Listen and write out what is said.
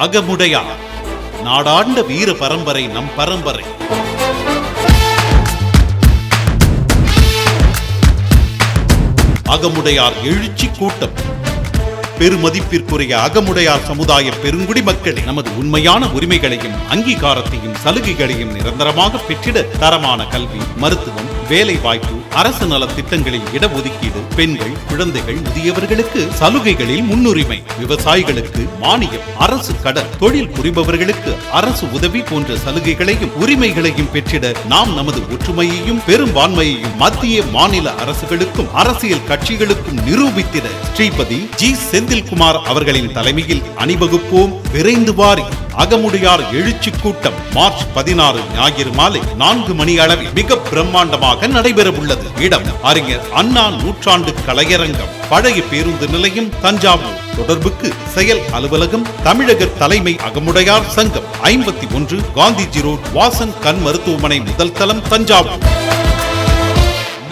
அகமுடையார் நாடாண்ட வீர பரம்பரை நம் பரம்பரை. அகமுடையார் எழுச்சி கூட்டம். பெருமதிப்பிற்குரிய அகமுடையார் சமுதாய பெருங்குடி மக்களே, நமது உண்மையான உரிமைகளையும் அங்கீகாரத்தையும் சலுகைகளையும் நிரந்தரமாக பெற்றிட தரமான கல்வி, மருத்துவம், வேலை வாய்ப்பு, அரசு நல திட்டங்களில் இடஒதுக்கீடு, பெண்கள், குழந்தைகள், முதியவர்களுக்கு சலுகைகளில் முன்னுரிமை, விவசாயிகளுக்கு மானியம், அரசு கடன், தொழில் புரிபவர்களுக்கு அரசு உதவி போன்ற சலுகைகளையும் உரிமைகளையும் பெற்றிட நாம் நமது ஒற்றுமையையும் பெரும்பான்மையையும் மத்திய மாநில அரசுகளுக்கும் அரசியல் கட்சிகளுக்கும் நிரூபித்திட ஸ்ரீபதி ஜி செந்தில்குமார் அவர்களின் தலைமையில் அணிவகுப்போம். விரைந்து வாரி. அகமுடையார் எழுச்சி கூட்டம் மார்ச் 16 ஞாயிறு மாலை 4 மணி அளவில் மிக பிரம்மாண்டமாக நடைபெற உள்ளது. இடம் அறிஞர் அண்ணா நூற்றாண்டு கலையரங்கம், பழைய பேருந்து நிலையம், தஞ்சாவூர். தொடர்புக்கு செயல் அலுவலகம், தமிழக தலைமை அகமுடையார் சங்கம், 51 காந்திஜி ரோட், வாசன் கண் மருத்துவமனை, முதல் தளம், தஞ்சாவூர்.